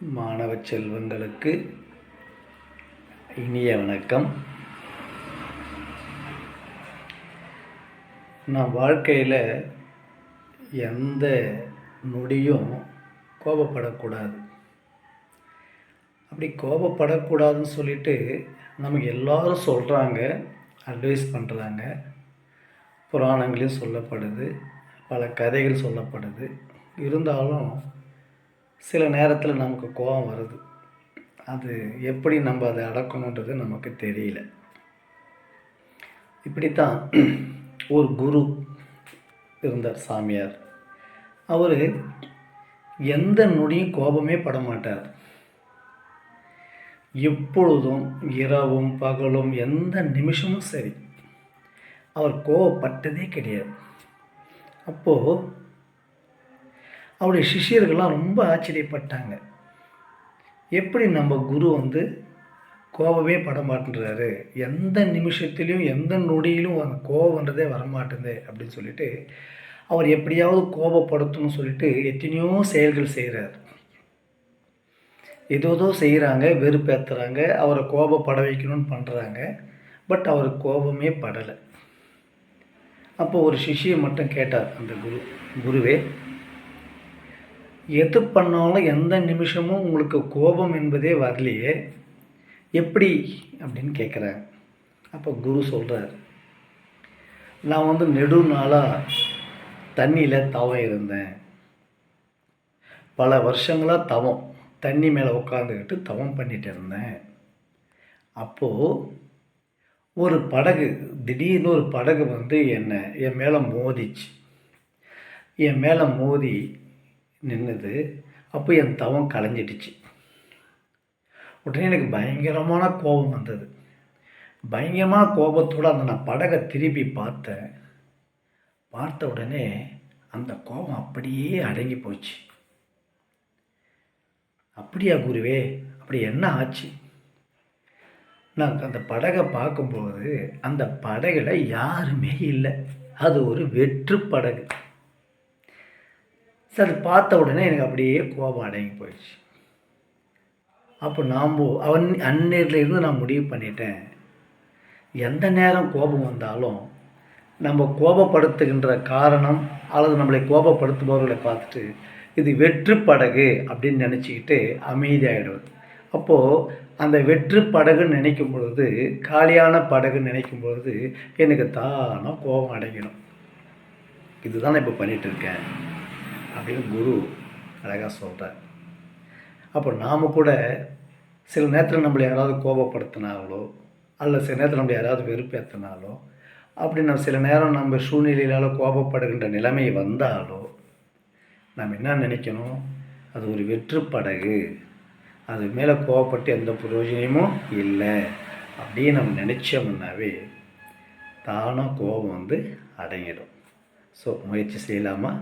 மாணவ செல்வங்களுக்கு இனிய வணக்கம். நான் வாழ்க்கையில் எந்த நொடியும் கோபப்படக்கூடாது. அப்படி கோபப்படக்கூடாதுன்னு சொல்லிட்டு நமக்கு எல்லாரும் சொல்கிறாங்க, அட்வைஸ் பண்ணுறாங்க. புராணங்களையும் சொல்லப்படுது, பல கதைகள் சொல்லப்படுது. இருந்தாலும் சில நேரத்தில் நமக்கு கோபம் வருது. அது எப்படி நம்ம அதை அடக்கணுன்றது நமக்கு தெரியல. இப்படித்தான் ஒரு குரு இருந்தார், சாமியார். அவர் எந்த நொடியும் கோபமே பட மாட்டார். எப்பொழுதும் இரவும் பகலும் எந்த நிமிஷமும் சரி, அவர் கோபப்பட்டதே கிடையாது. அப்போது அவருடைய சிஷ்யர்கள்லாம் ரொம்ப ஆச்சரியப்பட்டாங்க. எப்படி நம்ம குரு கோபமே பட மாட்டேன்றாரு, எந்த நிமிஷத்துலேயும் எந்த நொடியிலும் அந்த கோபம்ன்றதே வரமாட்டேங்குது அப்படின்னு சொல்லிட்டு அவர் எப்படியாவது கோபப்படுத்தணும்னு சொல்லிட்டு எத்தனையோ செயல்கள் செய்கிறார். ஏதோ செய்கிறாங்க, வெறுப்பேற்றுறாங்க, அவரை கோபப்பட வைக்கணும்னு பண்ணுறாங்க. பட் அவர் கோபமே படலை. அப்போ ஒரு சிஷ்யை மட்டும் கேட்டார் அந்த குருவே, எது பண்ணாலும் எந்த நிமிஷமும் உங்களுக்கு கோபம் என்பதே வரலையே, எப்படி அப்படின்னு கேட்குறாங்க. அப்போ குரு சொல்கிறார், நான் நெடுநாளாக தண்ணியில் தவம் இருந்தேன். பல வருஷங்களாக தவம், தண்ணி மேலே உட்காந்துக்கிட்டு தவம் பண்ணிகிட்டு இருந்தேன். அப்போது ஒரு படகு, திடீர்னு ஒரு படகு என் மேலே மோதிச்சு. என் மேலே மோதி நின்றுது. அப்போ என் தவம் கலைஞ்சிடுச்சு. உடனே எனக்கு பயங்கரமான கோபம் வந்தது. பயங்கரமான கோபத்தோடு நான் படகை திருப்பி பார்த்தேன். பார்த்த உடனே அந்த கோபம் அப்படியே அடங்கி போச்சு. அப்படியா குருவே, அப்படி என்ன ஆச்சு? நான் அந்த படகை பார்க்கும்போது அந்த படகுல யாருமே இல்லை. அது ஒரு வெற்று படகு. சரி, பார்த்த உடனே எனக்கு அப்படியே கோபம் அடங்கி போயிடுச்சு. அப்போ அந்நேரத்துலேருந்து நான் முடிவு பண்ணிட்டேன், எந்த நேரம் கோபம் வந்தாலும் நம்ம கோபப்படுத்துகின்ற காரணம் அல்லது நம்மளை கோபப்படுத்துபவர்களை பார்த்துட்டு இது வெற்று படகு அப்படின்னு நினச்சிக்கிட்டு அமைதியாகிடுவது. அப்போது அந்த வெற்று படகுன்னு நினைக்கும் பொழுது, காலியான படகுன்னு நினைக்கும் பொழுது எனக்கு தானாக கோபம் அடைக்கணும். இதுதான் நான் இப்போ பண்ணிகிட்ருக்கேன் அப்படின்னு குரு அழகாக சொல்கிறார். அப்போ நாம் கூட சில நேரத்தில் நம்மளை யாராவது கோபப்படுத்தினாலோ அல்லது சில நேரத்தில் நம்மளை யாராவது வெறுப்பேற்றினாலோ, அப்படி சில நேரம் நம்ம சூழ்நிலையால் கோபப்படுகின்ற நிலைமை வந்தாலோ நாம் என்ன நினைக்கணும், அது ஒரு வெற்று படகு, அது மேலே கோபப்பட்டு எந்த பிரயோஜனமும் இல்லை அப்படின்னு நம்ம நினச்சோம்னாவே தானாக கோபம் அடங்கிடும். ஸோ முயற்சி செய்யலாமா?